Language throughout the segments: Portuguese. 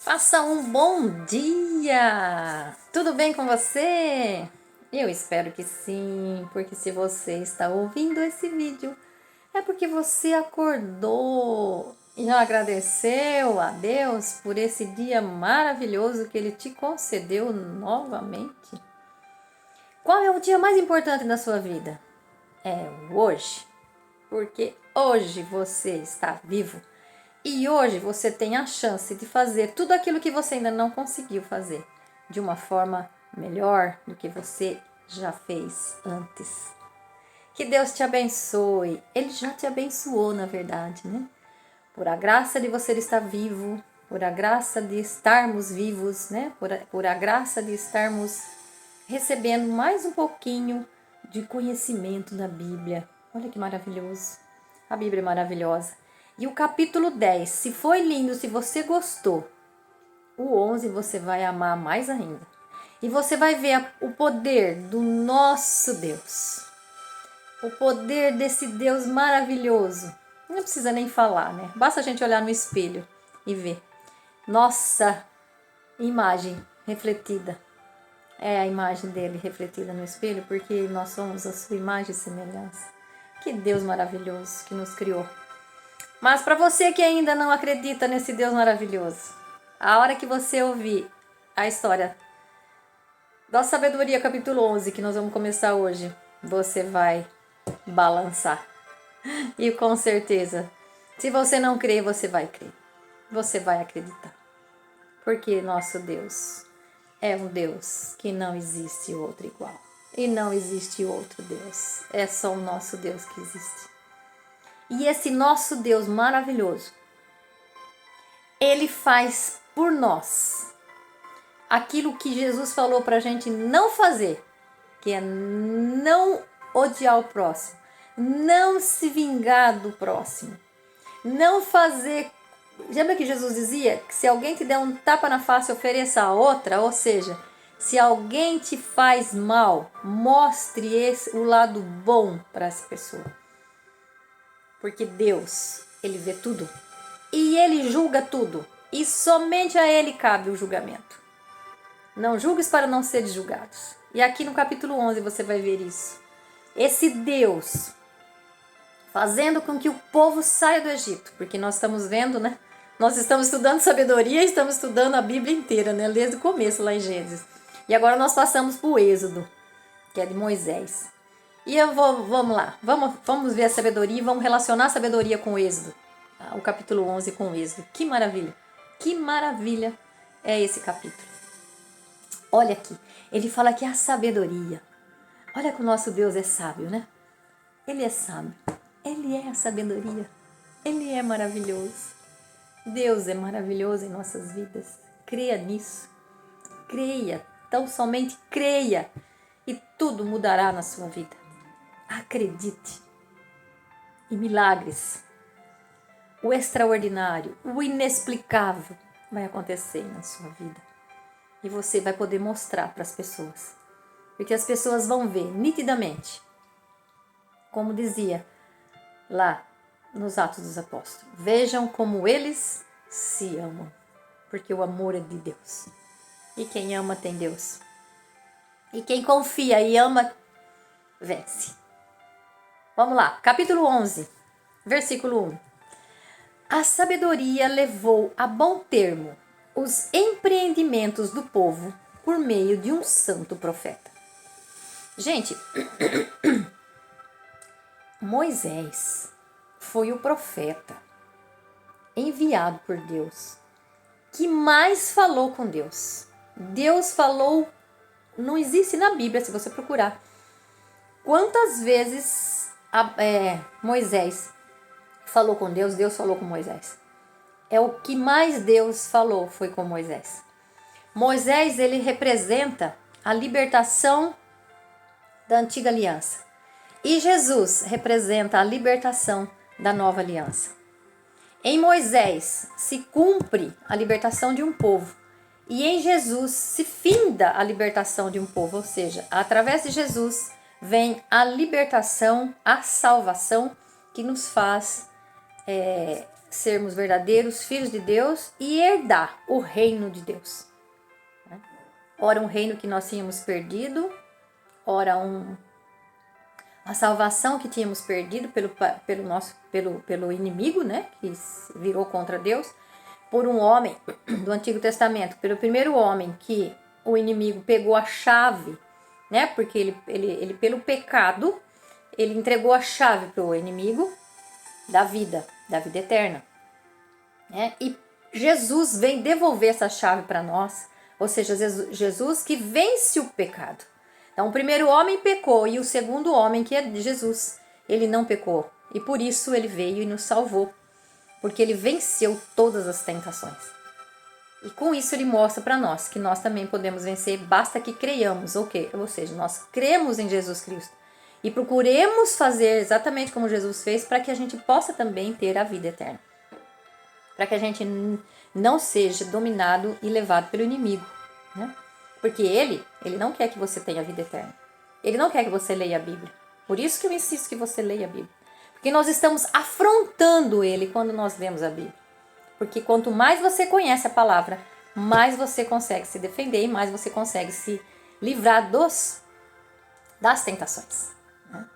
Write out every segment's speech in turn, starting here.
Faça um bom dia! Tudo bem com você? Eu espero que sim, porque se você está ouvindo esse vídeo, é porque você acordou e já agradeceu a Deus por esse dia maravilhoso que Ele te concedeu novamente. Qual é o dia mais importante da sua vida? É hoje, porque hoje você está vivo. E hoje você tem a chance de fazer tudo aquilo que você ainda não conseguiu fazer de uma forma melhor do que você já fez antes. Que Deus te abençoe. Ele já te abençoou, na verdade, né? Por a graça de você estar vivo, por a graça de estarmos vivos, né? Por a graça de estarmos recebendo mais um pouquinho de conhecimento da Bíblia. Olha que maravilhoso. A Bíblia é maravilhosa. E o capítulo 10, se foi lindo, se você gostou, o 11 você vai amar mais ainda. E você vai ver o poder do nosso Deus. O poder desse Deus maravilhoso. Não precisa nem falar, né? Basta a gente olhar no espelho e ver. Nossa imagem refletida. É a imagem dele refletida no espelho, porque nós somos a sua imagem e semelhança. Que Deus maravilhoso que nos criou. Mas para você que ainda não acredita nesse Deus maravilhoso, a hora que você ouvir a história da Sabedoria, capítulo 11, que nós vamos começar hoje, você vai balançar. E com certeza, se você não crê, você vai crer. Você vai acreditar. Porque nosso Deus é um Deus que não existe outro igual. E não existe outro Deus. É só o nosso Deus que existe. E esse nosso Deus maravilhoso, Ele faz por nós aquilo que Jesus falou para a gente não fazer, que é não odiar o próximo, não se vingar do próximo, não fazer... Lembra que Jesus dizia que se alguém te der um tapa na face, ofereça a outra? Ou seja, se alguém te faz mal, mostre o lado bom para essa pessoa. Porque Deus, Ele vê tudo. E Ele julga tudo. E somente a Ele cabe o julgamento. Não julgues para não seres julgados. E aqui no capítulo 11 você vai ver isso. Esse Deus fazendo com que o povo saia do Egito. Porque nós estamos vendo, né? Nós estamos estudando sabedoria e estamos estudando a Bíblia inteira, né? Desde o começo lá em Gênesis. E agora nós passamos para o Êxodo, que é de Moisés. E vamos lá, vamos ver a sabedoria e vamos relacionar a sabedoria com o Êxodo. O capítulo 11 com o Êxodo. Que maravilha é esse capítulo. Olha aqui, ele fala que a sabedoria. Olha que o nosso Deus é sábio, né? Ele é sábio, ele é a sabedoria, ele é maravilhoso. Deus é maravilhoso em nossas vidas. Creia nisso, creia, tão somente creia e tudo mudará na sua vida. Acredite. E milagres, o extraordinário, o inexplicável vai acontecer na sua vida. E você vai poder mostrar para as pessoas. Porque as pessoas vão ver nitidamente. Como dizia lá nos Atos dos Apóstolos. Vejam como eles se amam. Porque o amor é de Deus. E quem ama tem Deus. E quem confia e ama, vence. Vamos lá, capítulo 11, versículo 1. A sabedoria levou a bom termo os empreendimentos do povo por meio de um santo profeta. Gente, Moisés foi o profeta enviado por Deus que mais falou com Deus. Deus falou, não existe na Bíblia, se você procurar, quantas vezes Moisés falou com Deus, Deus falou com Moisés. É o que mais Deus falou foi com Moisés. Moisés, ele representa a libertação da antiga aliança. E Jesus representa a libertação da nova aliança. Em Moisés se cumpre a libertação de um povo. E em Jesus se finda a libertação de um povo. Ou seja, através de Jesus vem a libertação, a salvação que nos faz sermos verdadeiros filhos de Deus e herdar o reino de Deus. Ora, um reino que nós tínhamos perdido, ora, a salvação que tínhamos perdido pelo inimigo, né, que virou contra Deus, por um homem do Antigo Testamento, pelo primeiro homem que o inimigo pegou a chave, né, porque ele pelo pecado, ele entregou a chave para o inimigo da vida eterna, né, e Jesus vem devolver essa chave para nós, ou seja, Jesus que vence o pecado. Então, o primeiro homem pecou e o segundo homem, que é Jesus, ele não pecou. E por isso ele veio e nos salvou, porque ele venceu todas as tentações. E com isso ele mostra para nós que nós também podemos vencer, basta que creiamos, ou seja, nós cremos em Jesus Cristo. E procuremos fazer exatamente como Jesus fez, para que a gente possa também ter a vida eterna. Para que a gente não seja dominado e levado pelo inimigo, né? Porque ele não quer que você tenha vida eterna. Ele não quer que você leia a Bíblia. Por isso que eu insisto que você leia a Bíblia. Porque nós estamos afrontando ele quando nós lemos a Bíblia. Porque quanto mais você conhece a palavra, mais você consegue se defender e mais você consegue se livrar das tentações.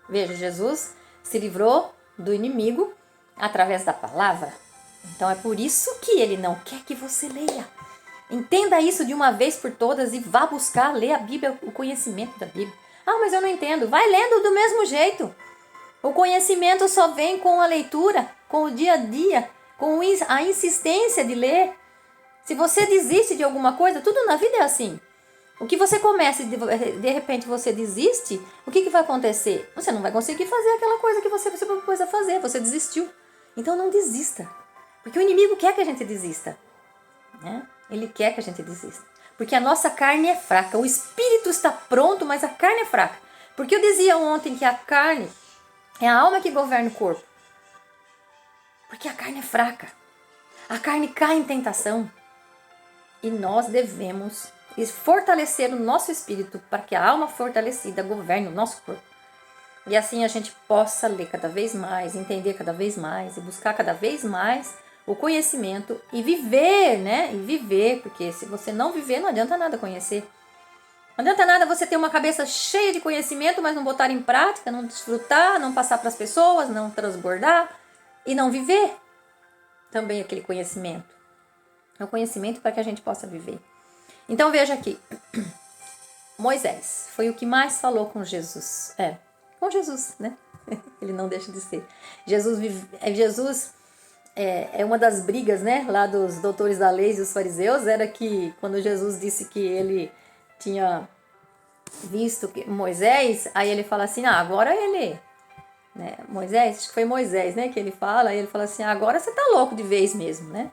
Veja, Jesus se livrou do inimigo através da palavra. Então é por isso que ele não quer que você leia. Entenda isso de uma vez por todas e vá buscar ler a Bíblia, o conhecimento da Bíblia. Ah, mas eu não entendo. Vai lendo do mesmo jeito. O conhecimento só vem com a leitura, com o dia a dia, com a insistência de ler. Se você desiste de alguma coisa, tudo na vida é assim. O que você começa e de repente você desiste, o que vai acontecer? Você não vai conseguir fazer aquela coisa que você propôs a fazer, você desistiu. Então não desista, porque o inimigo quer que a gente desista, né? Ele quer que a gente desista. Porque a nossa carne é fraca. O espírito está pronto, mas a carne é fraca. Porque eu dizia ontem que a carne é a alma que governa o corpo. Porque a carne é fraca. A carne cai em tentação. E nós devemos fortalecer o nosso espírito para que a alma fortalecida governe o nosso corpo. E assim a gente possa ler cada vez mais, entender cada vez mais e buscar cada vez mais o conhecimento e viver, né? E viver, porque se você não viver, não adianta nada conhecer. Não adianta nada você ter uma cabeça cheia de conhecimento, mas não botar em prática, não desfrutar, não passar para as pessoas, não transbordar e não viver também aquele conhecimento. É o conhecimento para que a gente possa viver. Então veja aqui, Moisés foi o que mais falou com Jesus. Com Jesus, né? Ele não deixa de ser. Jesus é uma das brigas, né, lá dos doutores da lei e os fariseus, era que quando Jesus disse que ele tinha visto Moisés, aí ele fala assim, agora ele, né, Moisés, acho que foi Moisés, né, que ele fala, aí ele fala assim, agora você tá louco de vez mesmo, né?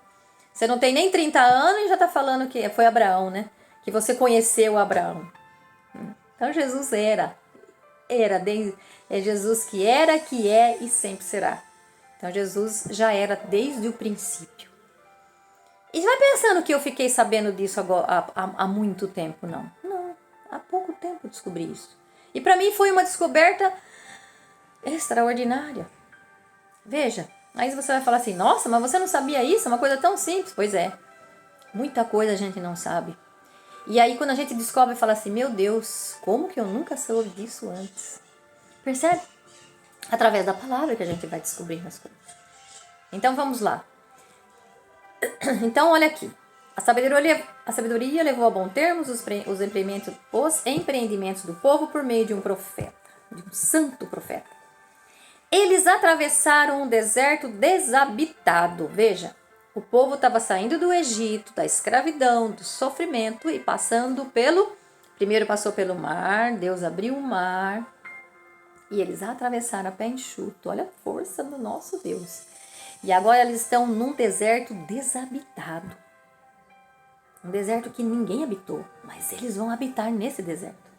Você não tem nem 30 anos e já tá falando que foi Abraão, né? Que você conheceu Abraão. Então Jesus é Jesus que era, que é e sempre será. Então Jesus já era desde o princípio. E vai pensando que eu fiquei sabendo disso agora, há muito tempo, não. Não, há pouco tempo eu descobri isso. E para mim foi uma descoberta extraordinária. Veja, aí você vai falar assim, nossa, mas você não sabia isso? É uma coisa tão simples. Pois é, muita coisa a gente não sabe. E aí quando a gente descobre, fala assim, meu Deus, como que eu nunca soube disso antes? Percebe? Através da palavra que a gente vai descobrindo as coisas. Então vamos lá. Então olha aqui. A sabedoria levou a bom termo os empreendimentos do povo por meio de um profeta, de um santo profeta. Eles atravessaram um deserto desabitado. Veja, o povo estava saindo do Egito, da escravidão, do sofrimento e primeiro passou pelo mar, Deus abriu o mar e eles atravessaram a pé enxuto. Olha a força do nosso Deus. E agora eles estão num deserto desabitado. Um deserto que ninguém habitou, mas eles vão habitar nesse deserto.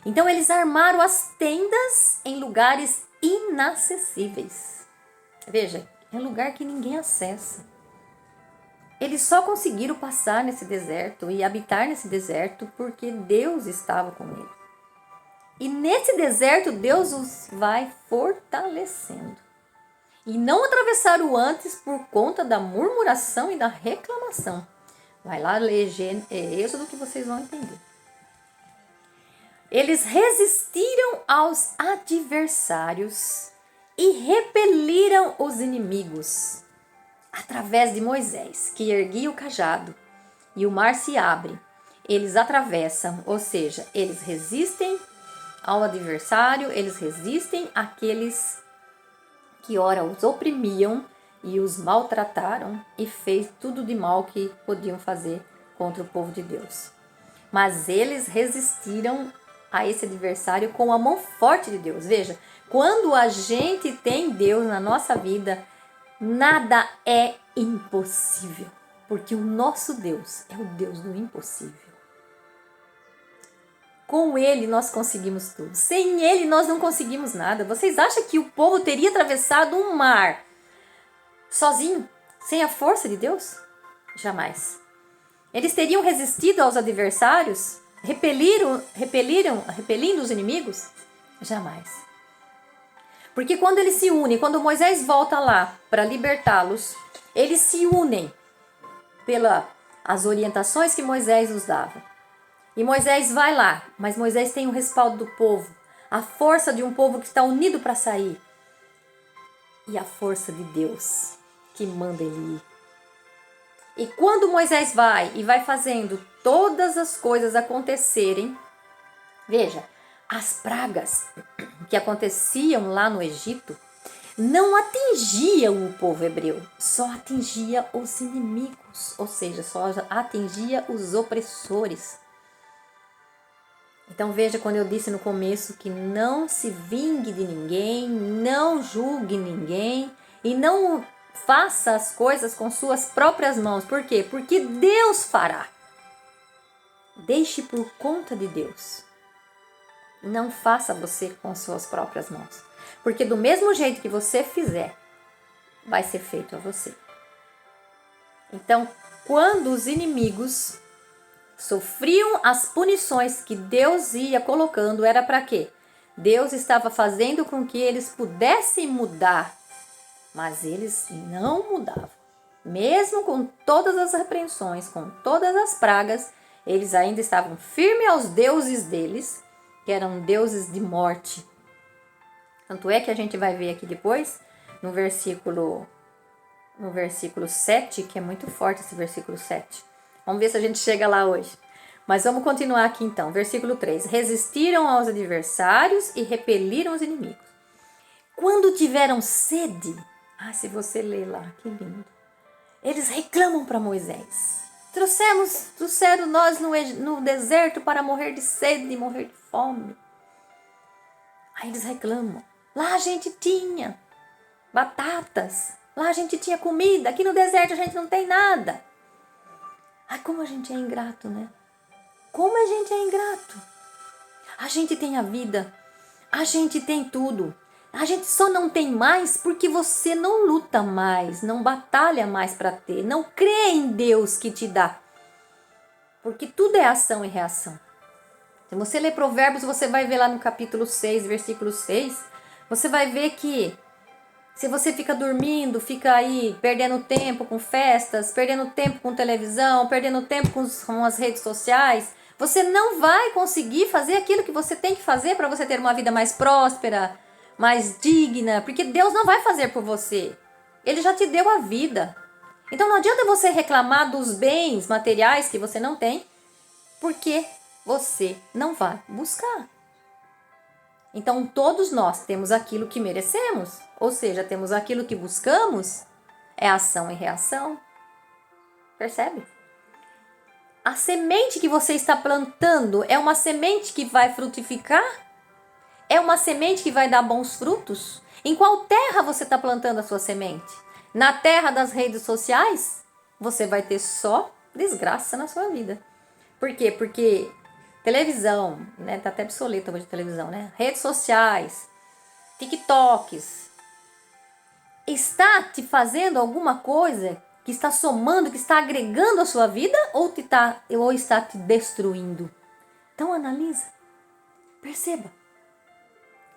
Então eles armaram as tendas em lugares inacessíveis. Veja, é um lugar que ninguém acessa. Eles só conseguiram passar nesse deserto e habitar nesse deserto porque Deus estava com eles. E nesse deserto Deus os vai fortalecendo. e não atravessaram antes por conta da murmuração e da reclamação. Vai lá ler Êxodo que vocês vão entender. Eles resistiram aos adversários e repeliram os inimigos através de Moisés, que erguia o cajado, e o mar se abre. Eles atravessam, ou seja, eles resistem ao adversário, eles resistem àqueles que ora os oprimiam e os maltrataram e fez tudo de mal que podiam fazer contra o povo de Deus. Mas eles resistiram a esse adversário com a mão forte de Deus. Veja, quando a gente tem Deus na nossa vida, nada é impossível, porque o nosso Deus é o Deus do impossível. Com Ele nós conseguimos tudo. Sem Ele nós não conseguimos nada. Vocês acham que o povo teria atravessado um mar sozinho, sem a força de Deus? Jamais. Eles teriam resistido aos adversários, repelindo os inimigos? Jamais. Porque quando eles se unem, quando Moisés volta lá para libertá-los, eles se unem pelas orientações que Moisés nos dava. E Moisés vai lá, mas Moisés tem o respaldo do povo, a força de um povo que está unido para sair. E a força de Deus que manda ele ir. E quando Moisés vai e vai fazendo todas as coisas acontecerem, veja, as pragas que aconteciam lá no Egito não atingiam o povo hebreu, só atingia os inimigos, ou seja, só atingia os opressores. Então veja quando eu disse no começo que não se vingue de ninguém, não julgue ninguém e não faça as coisas com suas próprias mãos. Por quê? Porque Deus fará. Deixe por conta de Deus. Não faça você com suas próprias mãos. Porque do mesmo jeito que você fizer, vai ser feito a você. Então, quando os inimigos sofriam as punições que Deus ia colocando, era para quê? Deus estava fazendo com que eles pudessem mudar, mas eles não mudavam. Mesmo com todas as repreensões, com todas as pragas, eles ainda estavam firmes aos deuses deles, que eram deuses de morte. Tanto é que a gente vai ver aqui depois, no versículo 7, que é muito forte esse versículo 7. Vamos ver se a gente chega lá hoje. Mas vamos continuar aqui então. Versículo 3. Resistiram aos adversários e repeliram os inimigos. Quando tiveram sede, se você ler lá, que lindo. Eles reclamam para Moisés. Trouxeram nós no deserto para morrer de sede, morrer de fome. Aí eles reclamam. Lá a gente tinha batatas. Lá a gente tinha comida. Aqui no deserto a gente não tem nada. Ai, como a gente é ingrato, né? Como a gente é ingrato. A gente tem a vida. A gente tem tudo. A gente só não tem mais porque você não luta mais, não batalha mais para ter, não crê em Deus que te dá. Porque tudo é ação e reação. Se você ler Provérbios, você vai ver lá no capítulo 6, versículo 6, você vai ver que se você fica dormindo, fica aí perdendo tempo com festas, perdendo tempo com televisão, perdendo tempo com as redes sociais, você não vai conseguir fazer aquilo que você tem que fazer para você ter uma vida mais próspera, mais digna, porque Deus não vai fazer por você. Ele já te deu a vida. Então não adianta você reclamar dos bens materiais que você não tem, porque você não vai buscar. Então todos nós temos aquilo que merecemos, ou seja, temos aquilo que buscamos, é ação e reação. Percebe? A semente que você está plantando é uma semente que vai frutificar? É uma semente que vai dar bons frutos? Em qual terra você está plantando a sua semente? Na terra das redes sociais? Você vai ter só desgraça na sua vida. Por quê? Porque televisão, né? Tá até obsoleta hoje a televisão, né? Redes sociais, TikToks. Está te fazendo alguma coisa que está somando, que está agregando a sua vida ou está te destruindo? Então analisa. Perceba.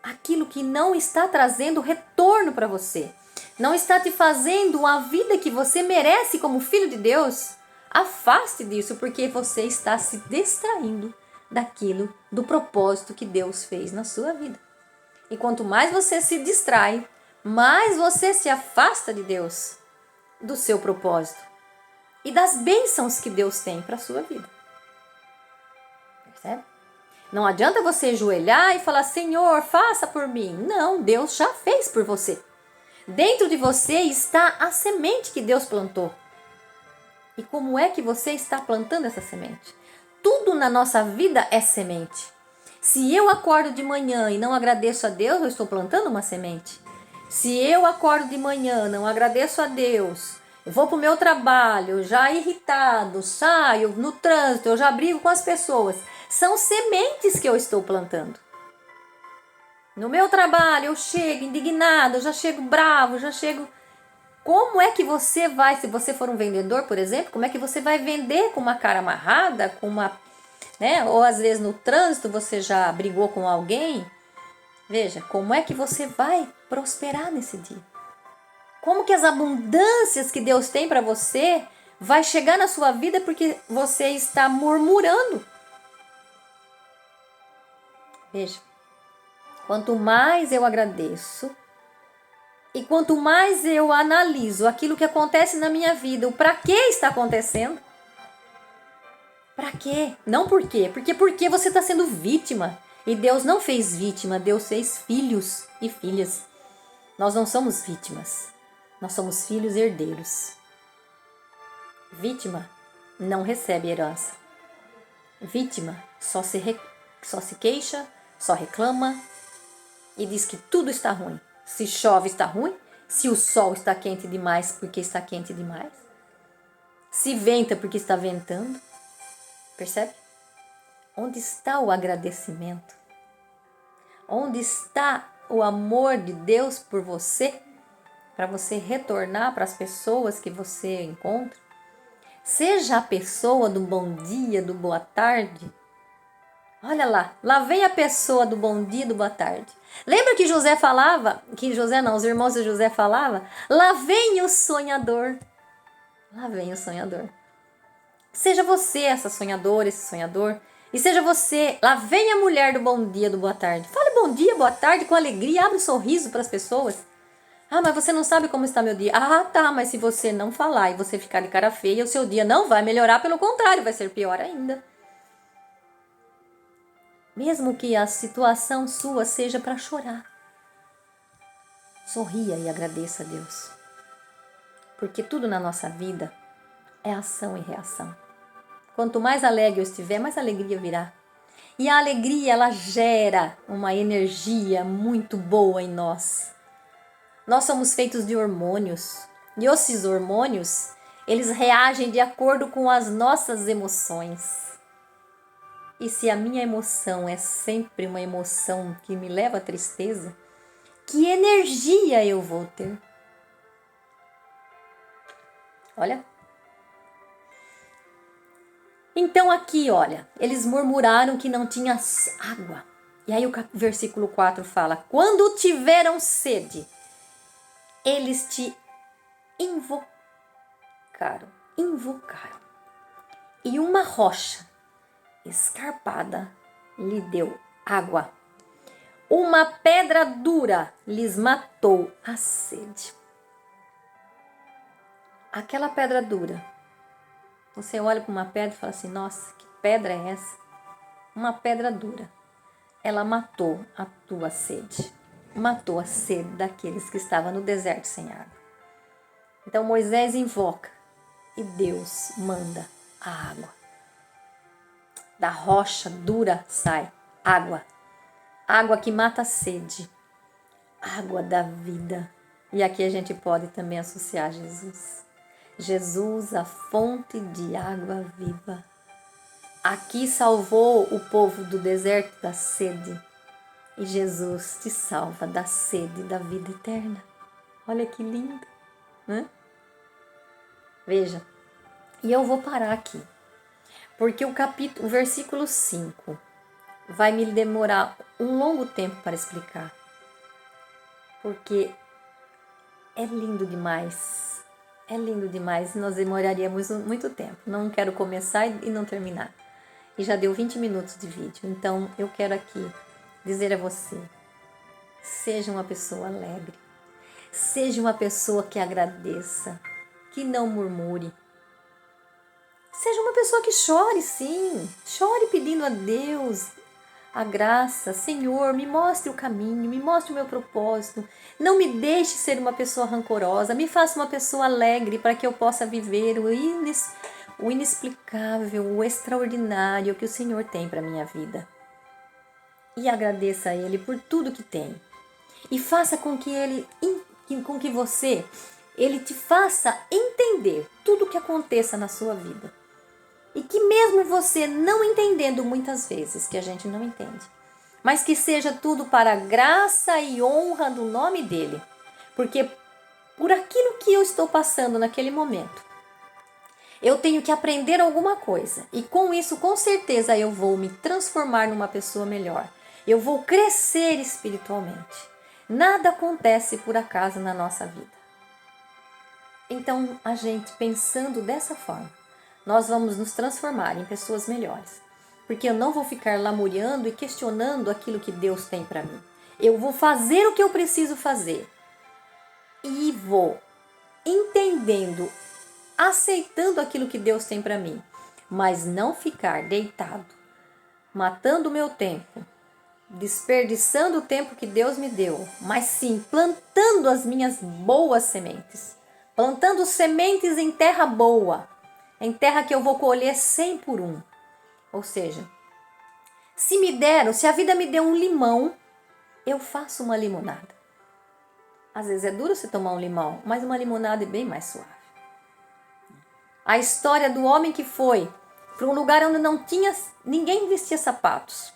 Aquilo que não está trazendo retorno para você. não está te fazendo a vida que você merece como filho de Deus, afaste disso, porque você está se distraindo daquilo, do propósito que Deus fez na sua vida. E quanto mais você se distrai, mais você se afasta de Deus, do seu propósito e das bênçãos que Deus tem para a sua vida. Percebe? Não adianta você ajoelhar e falar, Senhor, faça por mim. Não, Deus já fez por você. Dentro de você está a semente que Deus plantou. E como é que você está plantando essa semente? Tudo na nossa vida é semente. Se eu acordo de manhã e não agradeço a Deus, eu estou plantando uma semente. Se eu acordo de manhã, não agradeço a Deus, eu vou para o meu trabalho já irritado, saio no trânsito, eu já brigo com as pessoas. São sementes que eu estou plantando. No meu trabalho eu chego indignado, eu já chego bravo, já chego... Como é que você vai, se você for um vendedor, por exemplo, como é que você vai vender com uma cara amarrada, com uma, né? Ou às vezes no trânsito você já brigou com alguém? Veja, como é que você vai prosperar nesse dia? Como que as abundâncias que Deus tem para você vai chegar na sua vida porque você está murmurando? Veja, quanto mais eu agradeço e quanto mais eu analiso aquilo que acontece na minha vida, o para que está acontecendo? Para quê? Não por quê? Porque você está sendo vítima. E Deus não fez vítima, Deus fez filhos e filhas. Nós não somos vítimas, nós somos filhos herdeiros. Vítima não recebe herança. Vítima só se queixa, só reclama e diz que tudo está ruim. Se chove está ruim, se o sol está quente demais porque está quente demais, se venta porque está ventando. Percebe? Onde está o agradecimento? Onde está o amor de Deus por você? Para você retornar para as pessoas que você encontra? Seja a pessoa do bom dia, do boa tarde. Olha lá vem a pessoa do bom dia, do boa tarde. Lembra que José falava, os irmãos de José falavam? Lá vem o sonhador. Lá vem o sonhador. Seja você essa sonhadora, esse sonhador. E seja você, lá vem a mulher do bom dia, do boa tarde. Fale bom dia, boa tarde, com alegria, abre um sorriso para as pessoas. Ah, mas você não sabe como está meu dia. Ah, tá, mas se você não falar e você ficar de cara feia, o seu dia não vai melhorar, pelo contrário, vai ser pior ainda. Mesmo que a situação sua seja para chorar, sorria e agradeça a Deus. Porque tudo na nossa vida é ação e reação. Quanto mais alegre eu estiver, mais alegria virá. E a alegria, ela gera uma energia muito boa em nós. Nós somos feitos de hormônios. E esses hormônios, eles reagem de acordo com as nossas emoções. E se a minha emoção é sempre uma emoção que me leva à tristeza, que energia eu vou ter? Olha. Então aqui, olha, eles murmuraram que não tinha água. E aí o versículo 4 fala, quando tiveram sede, eles te invocaram. E uma rocha escarpada lhe deu água. Uma pedra dura lhes matou a sede. Aquela pedra dura. Você olha para uma pedra e fala assim, nossa, que pedra é essa? Uma pedra dura. Ela matou a tua sede. Matou a sede daqueles que estavam no deserto sem água. Então Moisés invoca e Deus manda a água. Da rocha dura sai água. Água que mata a sede. Água da vida. E aqui a gente pode também associar Jesus. Jesus, a fonte de água viva. Aqui salvou o povo do deserto da sede. E Jesus te salva da sede da vida eterna. Olha que lindo, né? Veja, e eu vou parar aqui. Porque o versículo 5 vai me demorar um longo tempo para explicar. Porque É lindo demais. É lindo demais. Nós demoraríamos muito tempo. Não quero começar e não terminar. E já deu 20 minutos de vídeo. Então eu quero aqui dizer a você: seja uma pessoa alegre. Seja uma pessoa que agradeça, que não murmure. Seja uma pessoa que chore, sim. Chore pedindo a Deus a graça. Senhor, me mostre o caminho, me mostre o meu propósito. Não me deixe ser uma pessoa rancorosa. Me faça uma pessoa alegre para que eu possa viver o inexplicável, o extraordinário que o Senhor tem para a minha vida. E agradeça a Ele por tudo que tem. E faça com que Ele te faça entender tudo o que aconteça na sua vida. E que mesmo você não entendendo muitas vezes, que a gente não entende, mas que seja tudo para a graça e honra do nome dEle. Porque por aquilo que eu estou passando naquele momento, eu tenho que aprender alguma coisa. E com isso, com certeza, eu vou me transformar numa pessoa melhor. Eu vou crescer espiritualmente. Nada acontece por acaso na nossa vida. Então, a gente pensando dessa forma, nós vamos nos transformar em pessoas melhores. Porque eu não vou ficar lamuriando e questionando aquilo que Deus tem para mim. Eu vou fazer o que eu preciso fazer. E vou entendendo, aceitando aquilo que Deus tem para mim. Mas não ficar deitado, matando o meu tempo, desperdiçando o tempo que Deus me deu. Mas sim, plantando as minhas boas sementes. Plantando sementes em terra boa. Em terra que eu vou colher 100 por 1. Ou seja, se a vida me deu um limão, eu faço uma limonada. Às vezes é duro você tomar um limão, mas uma limonada é bem mais suave. A história do homem que foi para um lugar onde ninguém vestia sapatos.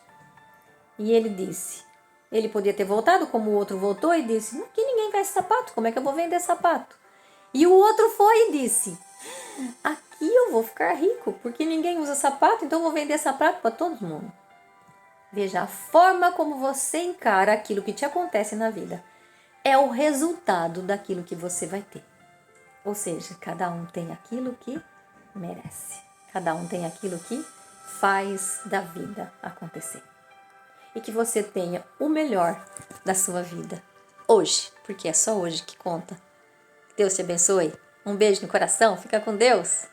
E ele podia ter voltado como o outro voltou e disse: aqui ninguém veste sapato, como é que eu vou vender sapato? E o outro foi e disse: aqui eu vou ficar rico, porque ninguém usa sapato, então eu vou vender sapato para todo mundo. Veja, a forma como você encara aquilo que te acontece na vida é o resultado daquilo que você vai ter. Ou seja, cada um tem aquilo que merece. Cada um tem aquilo que faz da vida acontecer. E que você tenha o melhor da sua vida hoje, porque é só hoje que conta. Deus te abençoe. Um beijo no coração. Fica com Deus.